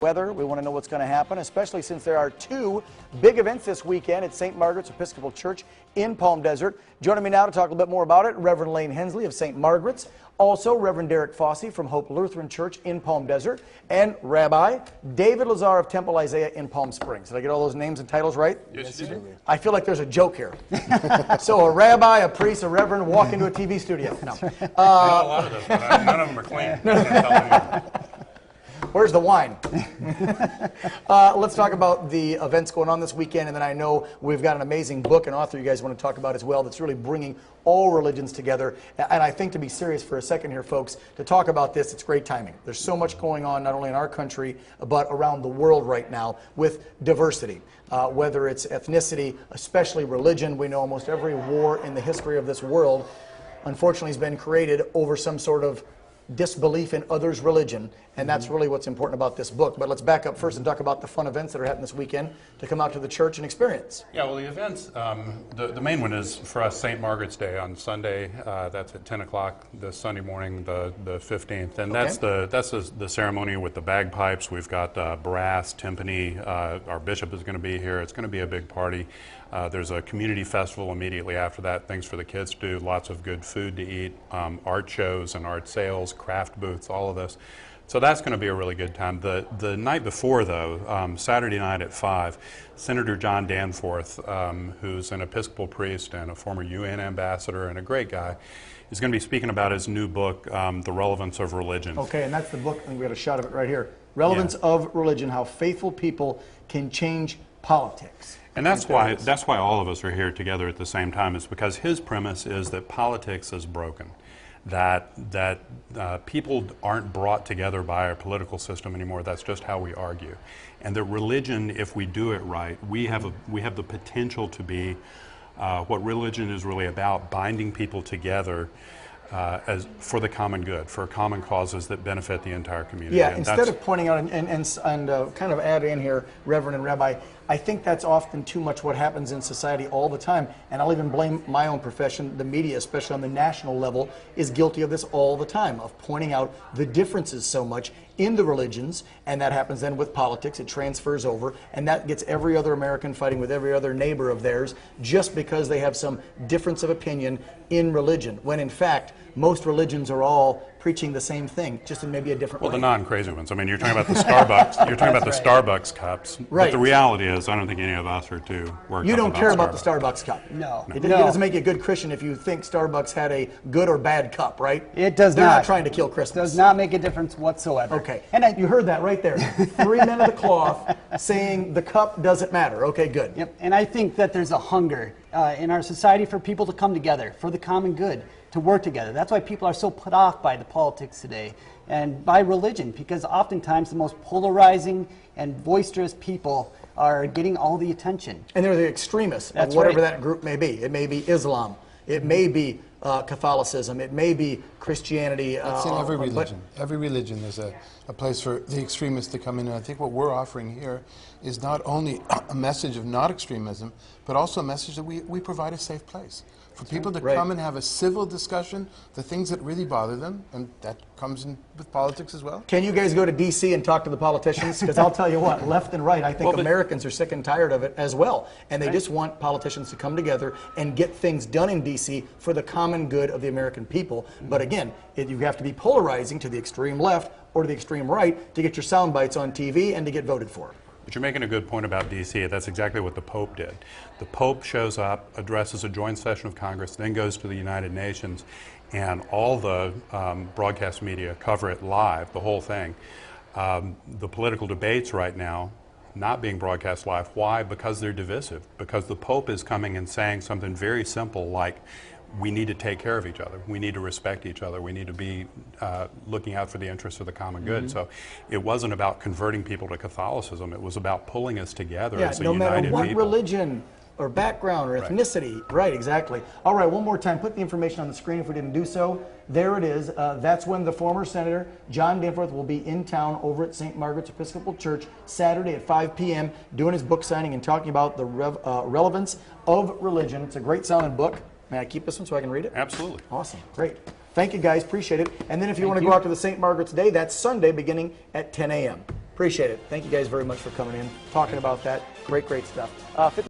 Weather. We want to know what's going to happen, especially since there are two big events this weekend at St. Margaret's Episcopal Church in Palm Desert. Joining me now to talk a little bit more about it, Reverend Lane Hensley of St. Margaret's, also Reverend Derek Fossey from Hope Lutheran Church in Palm Desert, and Rabbi David Lazar of Temple Isaiah in Palm Springs. Did I get all those names and titles right? Yes, you did. I feel like there's a joke here. So a rabbi, a priest, a reverend walk into a TV studio. No. I know a lot of those, but none of them are clean. Where's the wine? Let's talk about the events going on this weekend, and then I know we've got an amazing book and author you guys want to talk about as well that's really bringing all religions together. And I think, to be serious for a second here, folks, to talk about this, it's great timing. There's so much going on, not only in our country, but around the world right now with diversity. Whether it's ethnicity, especially religion. We know almost every war in the history of this world, unfortunately, has been created over some sort of disbelief in others' religion, and that's really what's important about this book. But let's back up first and talk about the fun events that are happening this weekend to come out to the church and experience. Yeah, well, the events, the main one is for us St. Margaret's Day on Sunday. That's at 10 o'clock this Sunday morning, the 15th, and that's the ceremony with the bagpipes. We've got brass, timpani. Our bishop is going to be here. It's going to be a big party. There's a community festival immediately after that, things for the kids to do, lots of good food to eat, art shows and art sales, craft booths, all of this. So that's going to be a really good time. The night before, though, Saturday night at 5, Senator John Danforth, who's an Episcopal priest and a former UN ambassador and a great guy, is going to be speaking about his new book, The Relevance of Religion. Okay, and that's the book, I think we got a shot of it right here. Relevance of Religion, How Faithful People Can Change Politics. And that's why all of us are here together at the same time, is because his premise is that politics is broken, that people aren't brought together by our political system anymore. That's just how we argue, and that religion, if we do it right, we have the potential to be what religion is really about: binding people together as for the common good, for common causes that benefit the entire community. Yeah, and instead of pointing out and kind of add in here, Reverend and Rabbi, I think that's often too much what happens in society all the time, and I'll even blame my own profession. The media, especially on the national level, is guilty of this all the time, of pointing out the differences so much in the religions, and that happens then with politics. It transfers over, and that gets every other American fighting with every other neighbor of theirs just because they have some difference of opinion in religion, when in fact most religions are all preaching the same thing, just in maybe a different way. Well, the non-crazy ones. I mean, you're talking about the Starbucks. You're talking about the Starbucks cups. Right. But the reality is, I don't think any of us are too worked up. You don't care about the Starbucks cup. No. It doesn't make you a good Christian if you think Starbucks had a good or bad cup, right? It does They're not. not trying to kill Christmas. Does not make a difference whatsoever. Okay. And you heard that right there. 3 men of the cloth saying the cup doesn't matter. Okay, good. Yep. And I think that there's a hunger in our society for people to come together for the common good, to work together. That's why people are so put off by the politics today and by religion, because oftentimes the most polarizing and boisterous people are getting all the attention. And they're the extremists That's of whatever right. that group may be. It may be Islam. It may be Catholicism. It may be Christianity. It's in every religion. Every religion there's a place for the extremists to come in. And I think what we're offering here is not only a message of not extremism, but also a message that we provide a safe place for people to come and have a civil discussion, the things that really bother them, and that comes in with politics as well. Can you guys go to D.C. and talk to the politicians? Because I'll tell you what, left and right, I think Americans are sick and tired of it as well. And they just want politicians to come together and get things done in D.C. for the common good of the American people. But again, you have to be polarizing to the extreme left or to the extreme right to get your sound bites on TV and to get voted for. But you're making a good point about D.C. That's exactly what the Pope did. The Pope shows up, addresses a joint session of Congress, then goes to the United Nations, and all the broadcast media cover it live, the whole thing. The political debates right now not being broadcast live. Why? Because they're divisive. Because the Pope is coming and saying something very simple like, we need to take care of each other. We need to respect each other. We need to be looking out for the interests of the common good. So it wasn't about converting people to Catholicism. It was about pulling us together as a united people. No matter what religion or background or ethnicity. Right, exactly. All right, one more time. Put the information on the screen if we didn't do so. There it is. That's when the former Senator John Danforth will be in town over at St. Margaret's Episcopal Church Saturday at 5 p.m. doing his book signing and talking about the relevance of religion. It's a great sounding book. May I keep this one so I can read it? Absolutely. Awesome. Great. Thank you, guys. Appreciate it. And then if you want to go out to the St. Margaret's Day, that's Sunday beginning at 10 a.m. Appreciate it. Thank you guys very much for coming in, talking about that. Great stuff.